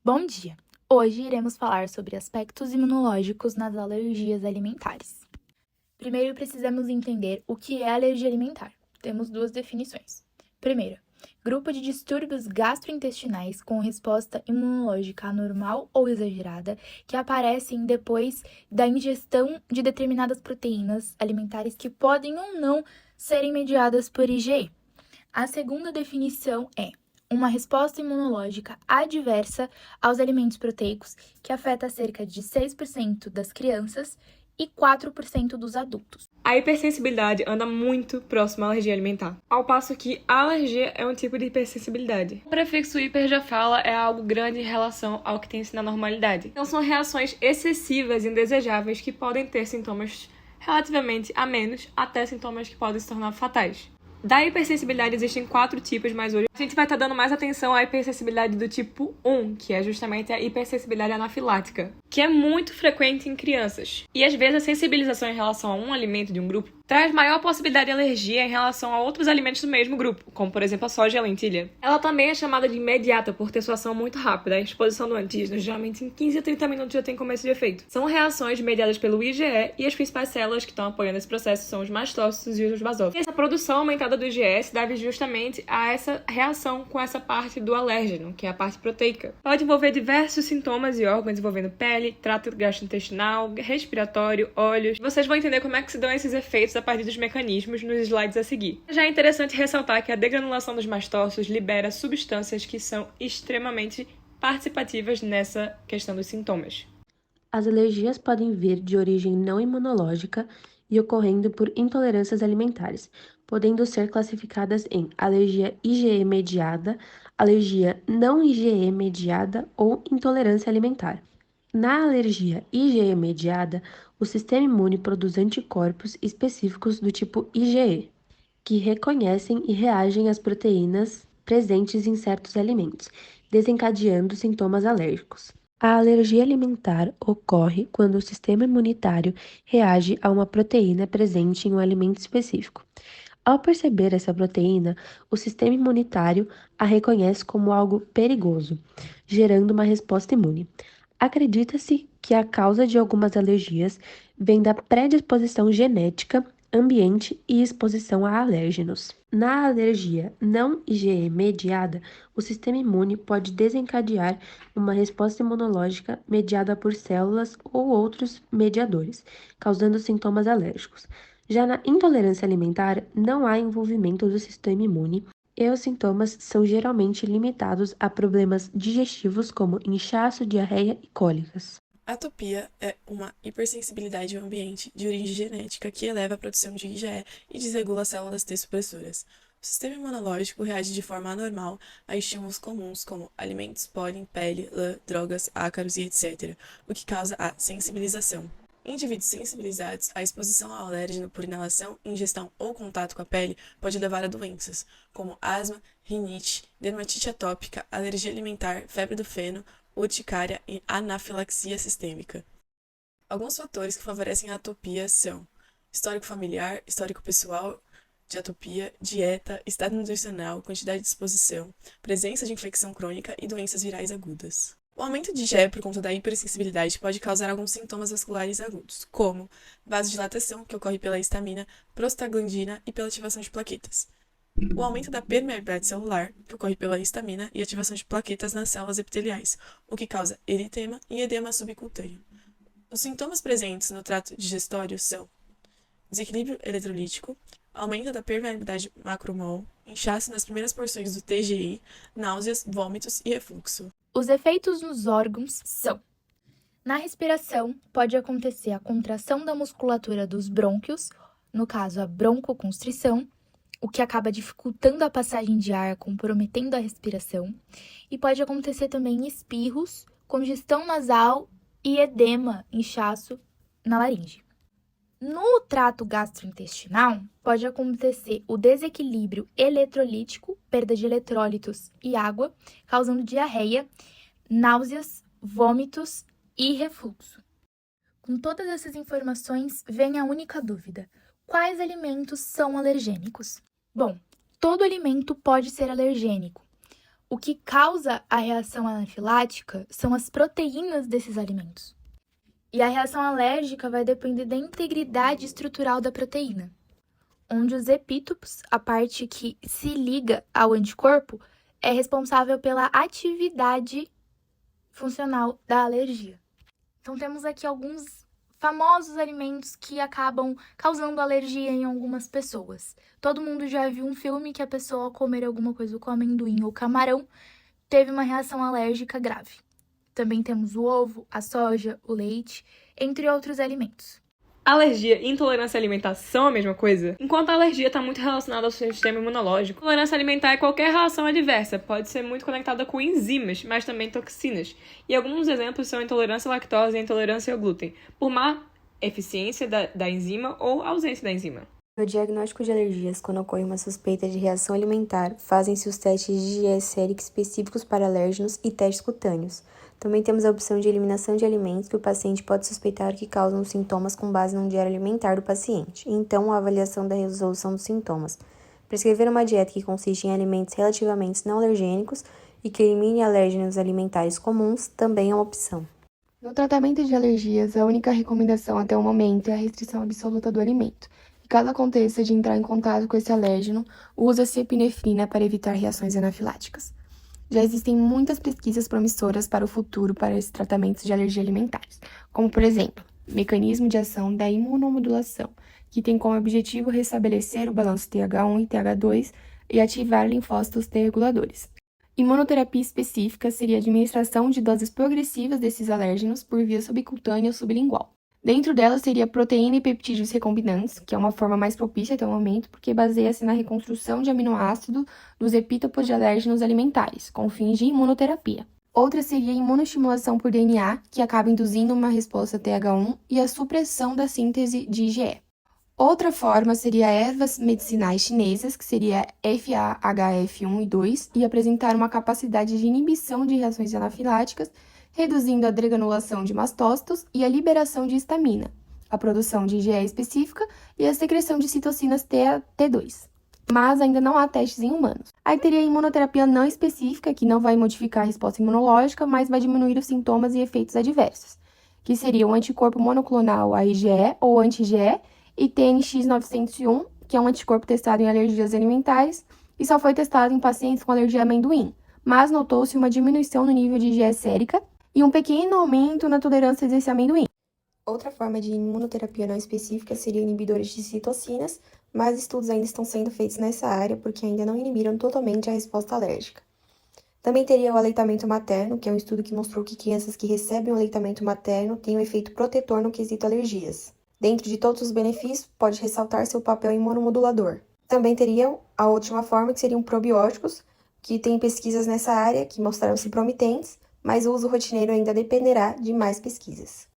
Bom dia! Hoje iremos falar sobre aspectos imunológicos nas alergias alimentares. Primeiro, precisamos entender o que é alergia alimentar. Temos duas definições. Primeira, grupo de distúrbios gastrointestinais com resposta imunológica anormal ou exagerada que aparecem depois da ingestão de determinadas proteínas alimentares que podem ou não serem mediadas por IgE. A segunda definição é uma resposta imunológica adversa aos alimentos proteicos que afeta cerca de 6% das crianças e 4% dos adultos. A hipersensibilidade anda muito próximo à alergia alimentar, ao passo que a alergia é um tipo de hipersensibilidade. O prefixo hiper já fala é algo grande em relação ao que tem-se na normalidade. Então são reações excessivas e indesejáveis que podem ter sintomas relativamente a menos, até sintomas que podem se tornar fatais. Da hipersensibilidade existem 4 tipos, mas hoje a gente vai estar dando mais atenção à hipersensibilidade do tipo 1, que é justamente a hipersensibilidade anafilática, que é muito frequente em crianças. E às vezes a sensibilização em relação a um alimento de um grupo traz maior possibilidade de alergia em relação a outros alimentos do mesmo grupo, como por exemplo a soja e a lentilha. Ela também é chamada de imediata por ter sua ação muito rápida. A exposição do antígeno geralmente em 15 a 30 minutos já tem começo de efeito. São reações mediadas pelo IgE e as principais células que estão apoiando esse processo são os mastócitos e os basófilos. E essa produção aumentada do IgE se deve justamente a essa reação com essa parte do alérgeno, que é a parte proteica. Pode envolver diversos sintomas e órgãos envolvendo pele, trato gastrointestinal, respiratório, olhos. Vocês vão entender como é que se dão esses efeitos a partir dos mecanismos nos slides a seguir. Já é interessante ressaltar que a degranulação dos mastócitos libera substâncias que são extremamente participativas nessa questão dos sintomas. As alergias podem vir de origem não imunológica e ocorrendo por intolerâncias alimentares, podendo ser classificadas em alergia IgE mediada, alergia não IgE mediada ou intolerância alimentar. Na alergia IgE mediada, o sistema imune produz anticorpos específicos do tipo IgE, que reconhecem e reagem às proteínas presentes em certos alimentos, desencadeando sintomas alérgicos. A alergia alimentar ocorre quando o sistema imunitário reage a uma proteína presente em um alimento específico. Ao perceber essa proteína, o sistema imunitário a reconhece como algo perigoso, gerando uma resposta imune. Acredita-se que a causa de algumas alergias vem da predisposição genética, ambiente e exposição a alérgenos. Na alergia não IgE mediada, o sistema imune pode desencadear uma resposta imunológica mediada por células ou outros mediadores, causando sintomas alérgicos. Já na intolerância alimentar, não há envolvimento do sistema imune e os sintomas são geralmente limitados a problemas digestivos como inchaço, diarreia e cólicas. Atopia é uma hipersensibilidade ao ambiente de origem genética que eleva a produção de IgE e desregula células T supressoras. O sistema imunológico reage de forma anormal a estímulos comuns como alimentos, pólen, pele, lã, drogas, ácaros e etc., o que causa a sensibilização. Em indivíduos sensibilizados, a exposição ao alérgeno por inalação, ingestão ou contato com a pele pode levar a doenças, como asma, rinite, dermatite atópica, alergia alimentar, febre do feno, urticária e anafilaxia sistêmica. Alguns fatores que favorecem a atopia são histórico familiar, histórico pessoal de atopia, dieta, estado nutricional, quantidade de exposição, presença de infecção crônica e doenças virais agudas. O aumento de IgE por conta da hipersensibilidade pode causar alguns sintomas vasculares agudos, como vasodilatação, que ocorre pela histamina, prostaglandina e pela ativação de plaquetas. O aumento da permeabilidade celular, que ocorre pela histamina e ativação de plaquetas nas células epiteliais, o que causa eritema e edema subcutâneo. Os sintomas presentes no trato digestório são desequilíbrio eletrolítico, aumento da permeabilidade macromol, inchaço nas primeiras porções do TGI, náuseas, vômitos e refluxo. Os efeitos nos órgãos são: na respiração, pode acontecer a contração da musculatura dos brônquios, no caso a broncoconstrição, o que acaba dificultando a passagem de ar, comprometendo a respiração, e pode acontecer também espirros, congestão nasal e edema, inchaço na laringe. No trato gastrointestinal, pode acontecer o desequilíbrio eletrolítico, perda de eletrólitos e água, causando diarreia, náuseas, vômitos e refluxo. Com todas essas informações, vem a única dúvida: quais alimentos são alergênicos? Bom, todo alimento pode ser alergênico. O que causa a reação anafilática são as proteínas desses alimentos. E a reação alérgica vai depender da integridade estrutural da proteína, onde os epítopos, a parte que se liga ao anticorpo, é responsável pela atividade funcional da alergia. Então, temos aqui alguns famosos alimentos que acabam causando alergia em algumas pessoas. Todo mundo já viu um filme que a pessoa, ao comer alguma coisa com amendoim ou camarão, teve uma reação alérgica grave. Também temos o ovo, a soja, o leite, entre outros alimentos. Alergia e intolerância alimentar são a mesma coisa? Enquanto a alergia está muito relacionada ao sistema imunológico, a intolerância alimentar é qualquer reação adversa, pode ser muito conectada com enzimas, mas também toxinas. E alguns exemplos são a intolerância à lactose e a intolerância ao glúten, por má eficiência da enzima ou ausência da enzima. No diagnóstico de alergias, quando ocorre uma suspeita de reação alimentar, fazem-se os testes de IgE sérico específicos para alérgenos e testes cutâneos. Também temos a opção de eliminação de alimentos que o paciente pode suspeitar que causam sintomas com base no diário alimentar do paciente, e então a avaliação da resolução dos sintomas. Prescrever uma dieta que consiste em alimentos relativamente não alergênicos e que elimine alérgenos alimentares comuns também é uma opção. No tratamento de alergias, a única recomendação até o momento é a restrição absoluta do alimento. E caso aconteça de entrar em contato com esse alérgeno, usa-se epinefrina para evitar reações anafiláticas. Já existem muitas pesquisas promissoras para o futuro para esses tratamentos de alergia alimentares, como, por exemplo, mecanismo de ação da imunomodulação, que tem como objetivo restabelecer o balanço TH1 e TH2 e ativar linfócitos T reguladores. Imunoterapia específica seria a administração de doses progressivas desses alérgenos por via subcutânea ou sublingual. Dentro dela seria proteína e peptídeos recombinantes, que é uma forma mais propícia até o momento, porque baseia-se na reconstrução de aminoácido dos epítopos de alérgenos alimentares, com fins de imunoterapia. Outra seria a imunoestimulação por DNA, que acaba induzindo uma resposta TH1 e a supressão da síntese de IgE. Outra forma seria ervas medicinais chinesas, que seria FAHF1 e 2, e apresentar uma capacidade de inibição de reações anafiláticas, reduzindo a degranulação de mastócitos e a liberação de histamina, a produção de IgE específica e a secreção de citocinas T2. Mas ainda não há testes em humanos. Aí teria a imunoterapia não específica, que não vai modificar a resposta imunológica, mas vai diminuir os sintomas e efeitos adversos, que seria o anticorpo monoclonal a IgE ou anti-IgE e TNX-901, que é um anticorpo testado em alergias alimentares e só foi testado em pacientes com alergia a amendoim, mas notou-se uma diminuição no nível de IgE sérica e um pequeno aumento na tolerância desse amendoim. Outra forma de imunoterapia não específica seria inibidores de citocinas, mas estudos ainda estão sendo feitos nessa área porque ainda não inibiram totalmente a resposta alérgica. Também teria o aleitamento materno, que é um estudo que mostrou que crianças que recebem o aleitamento materno têm um efeito protetor no quesito alergias. Dentro de todos os benefícios, pode ressaltar seu papel imunomodulador. Também teria a última forma, que seriam probióticos, que tem pesquisas nessa área que mostraram-se promitentes, mas o uso rotineiro ainda dependerá de mais pesquisas.